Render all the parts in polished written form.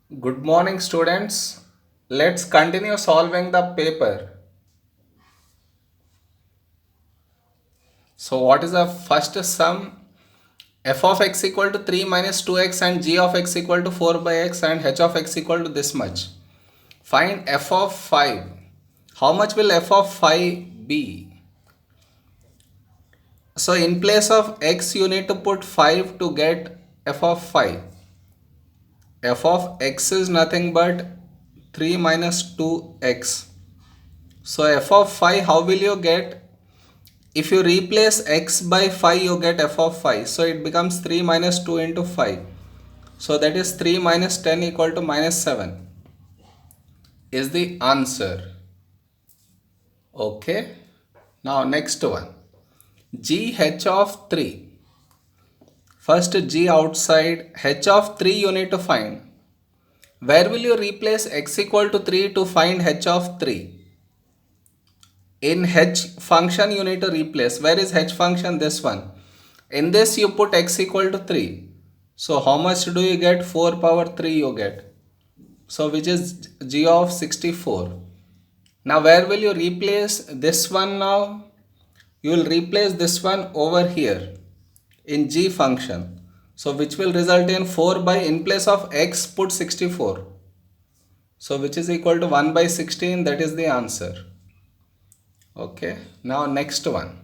Good morning, students. Let's continue solving the paper. So, what is the first sum? F of x equal to 3 minus 2x and g of x equal to 4 by x and h of x equal to this much. Find f of 5. How much will f of 5 be? So, in place of x, you need to put 5 to get f of 5. F of x is nothing but 3 minus 2x. So, f of 5, how will you get? If you replace x by 5, you get f of 5. So it becomes 3 minus 2 into 5. So that is 3 minus 10 equal to minus 7 is the answer. Okay. Now next one. G h of 3. First g outside, h of 3 you need to find. Where will you replace x equal to 3 to find h of 3? In h function you need to replace. Where is h function? This one. In this you put x equal to 3. So how much do you get? 4 power 3 you get. So which is g of 64. Now where will you replace this one now? You will replace this one over here in g function. So which will result in 4 by, in place of x put 64. So which is equal to 1 by 16, that is the answer. Okay. Now next one.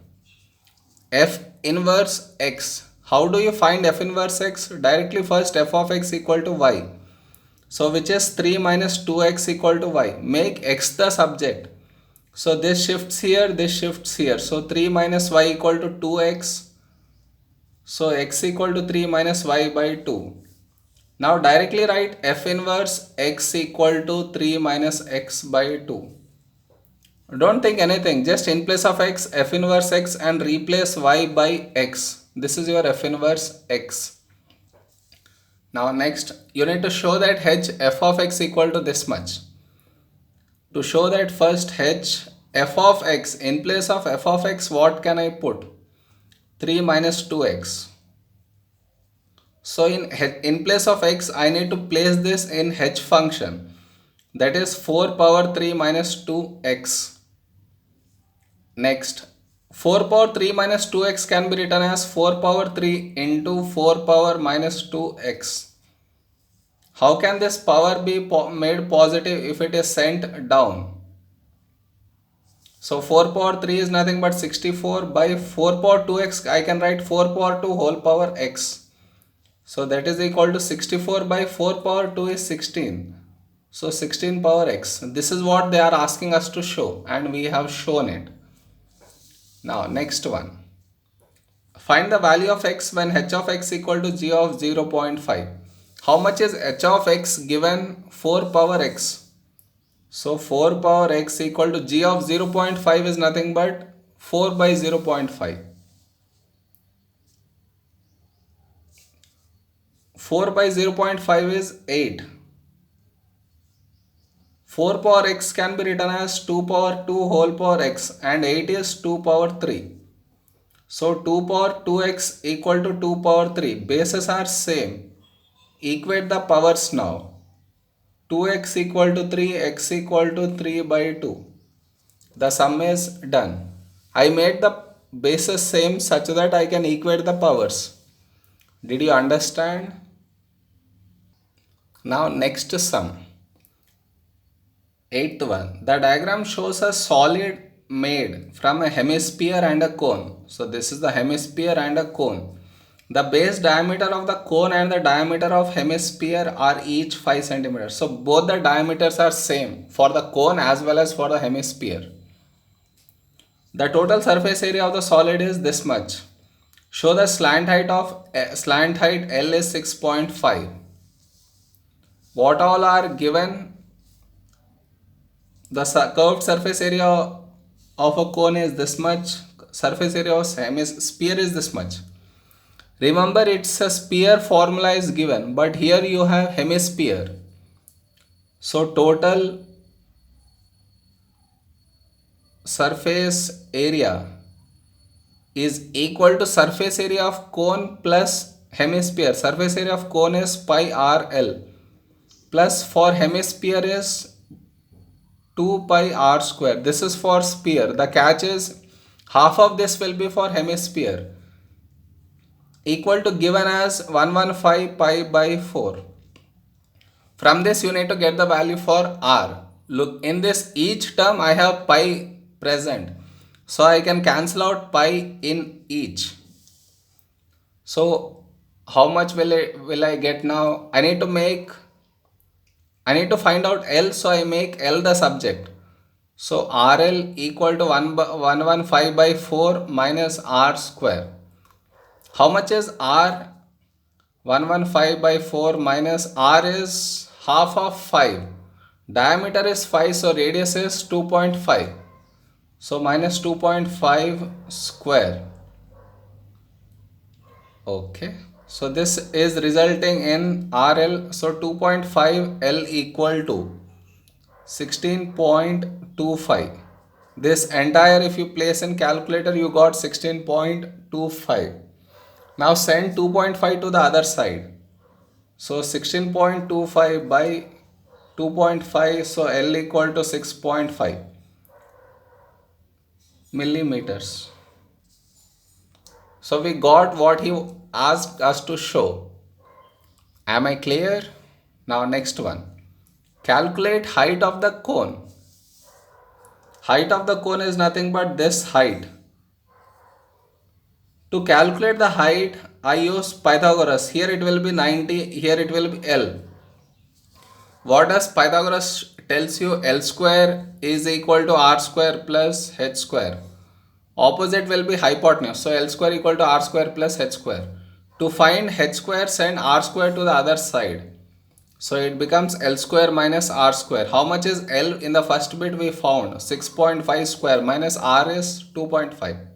F inverse x. How do you find f inverse x? Directly first f of x equal to y. So which is 3 minus 2x equal to y. Make x the subject. So this shifts here, this shifts here. So 3 minus y equal to 2x. So x equal to 3 minus y by 2. Now directly write f inverse x equal to 3 minus x by 2. Don't think anything, just in place of x, f inverse x and replace y by x. This is your f inverse x. Now next, you need to show that h f of x equal to this much. To show that, first h f of x, in place of f of x, what can I put? 3 minus 2x. So in place of x, I need to place this in h function. That is 4 power 3 minus 2x. Next, 4 power 3 minus 2x can be written as 4 power 3 into 4 power minus 2x. How can this power be made positive if it is sent down? So 4 power 3 is nothing but 64. By 4 power 2x, I can write 4 power 2 whole power x. So that is equal to 64 by 4 power 2 is 16. So 16 power x. This is what they are asking us to show, and we have shown it. Now next one. Find the value of x when h of x equal to g of 0.5. How much is h of x given? 4 power x. So 4 power x equal to g of 0.5 is nothing but 4 by 0.5. 4 by 0.5 is 8. 4 power x can be written as 2 power 2 whole power x, and 8 is 2 power 3. So 2 power 2x equal to 2 power 3. Bases are same. Equate the powers now. 2x equal to 3, x equal to 3 by 2. The sum is done. I made the bases same such that I can equate the powers. Did you understand? Now next sum. Eighth one. The diagram shows a solid made from a hemisphere and a cone. So this is the hemisphere and a cone. The base diameter of the cone and the diameter of hemisphere are each 5 centimeters. So both the diameters are same for the cone as well as for the hemisphere. The total surface area of the solid is this much. Show the slant height L is 6.5. What all are given? The curved surface area of a cone is this much. Surface area of hemisphere is this much. Remember, it's a sphere formula is given, but here you have hemisphere. So total surface area is equal to surface area of cone plus hemisphere. Surface area of cone is pi r l. plus for hemisphere is 2 pi r square. This is for sphere. The catch is half of this will be for hemisphere, equal to given as 115 pi by 4. From this you need to get the value for r. Look, in this each term I have pi present, so I can cancel out pi in each. So how much will I get now? I need to find out L, so I make L the subject. So RL equal to 115 by 4 minus R square. How much is R? 115 by 4 minus R is half of 5. Diameter is 5, so radius is 2.5. So minus 2.5 square. Okay. So this is resulting in RL. So 2.5 L equal to 16.25. This entire, if you place in calculator, you got 16.25. Now send 2.5 to the other side. So 16.25 by 2.5, so L equal to 6.5 millimeters. So we got what he asked us to show. Am I clear? Now next one. Calculate height of the cone. Height of the cone is nothing but this height. To calculate the height, I use Pythagoras. Here it will be 90, here it will be L. What does Pythagoras tells you? L square is equal to R square plus H square. Opposite will be hypotenuse. So L square equal to R square plus H square. To find H square, send R square to the other side. So it becomes L square minus R square. How much is L in the first bit we found? 6.5 square minus R is 2.5.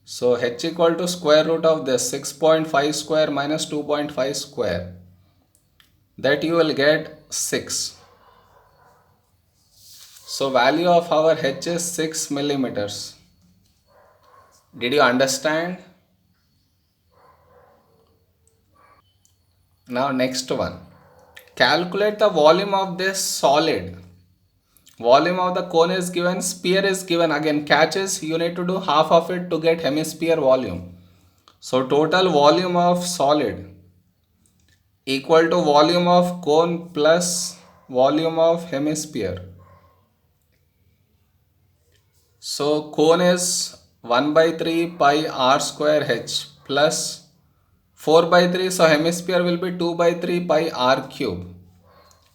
So H equal to square root of this 6.5 square minus 2.5 square. That you will get 6. So value of our H is 6 millimeters. Did you understand? Now next one. Calculate the volume of this solid. Volume of the cone is given, sphere is given. Again, catches, you need to do half of it to get hemisphere volume. So total volume of solid equal to volume of cone plus volume of hemisphere. So cone is 1 by 3 pi r square h plus 4 by 3. So hemisphere will be 2 by 3 pi r cube.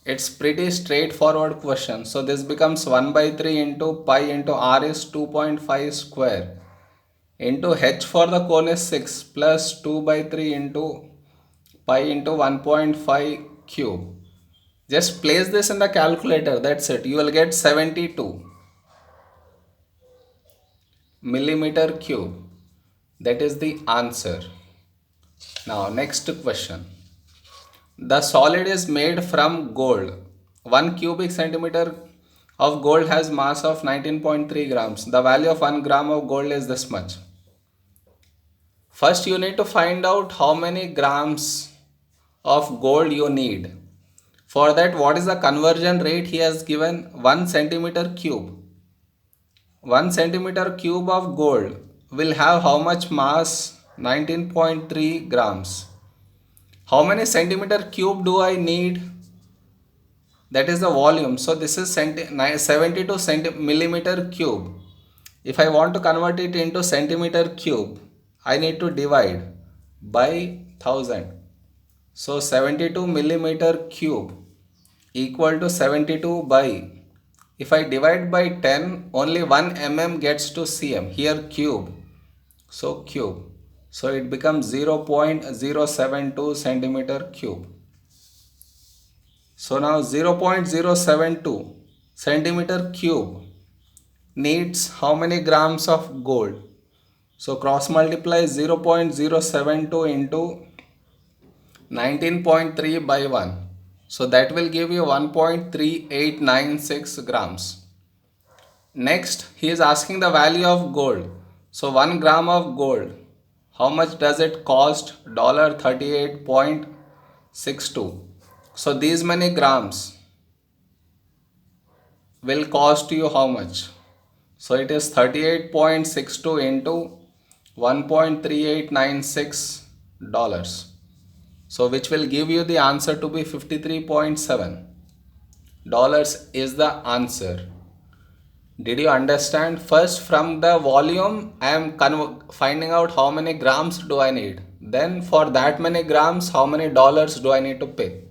It's pretty straightforward question. So this becomes 1 by 3 into pi into r is 2.5 square into h for the cone is 6 plus 2 by 3 into pi into 1.5 cube. Just place this in the calculator. That's it. You will get 72 millimeter cube. That is the answer. Now next question. The solid is made from gold. 1 cubic centimeter of gold has mass of 19.3 grams. The value of 1 gram of gold is this much. First you need to find out how many grams of gold you need. For that, what is the conversion rate? He has given 1 centimeter cube. 1 centimeter cube of gold will have how much mass? 19.3 grams. How many centimeter cube do I need? That is the volume. So this is 72 millimeter cube. If I want to convert it into centimeter cube, I need to divide by 1000. So 72 millimeter cube equal to 72 by, if I divide by 10, only 1 mm gets to cm. Here cube. So cube. So it becomes 0.072 centimeter cube. So now 0.072 centimeter cube needs how many grams of gold? So cross multiply 0.072 into 19.3 by 1. So that will give you 1.3896 grams. Next, he is asking the value of gold. So 1 gram of gold, how much does it cost? $38.62. So these many grams will cost you how much? So it is 38.62 into 1.3896 dollars. So which will give you the answer to be 53.7 dollars is the answer. Did you understand? First from the volume I am finding out how many grams do I need. Then for that many grams how many dollars do I need to pay.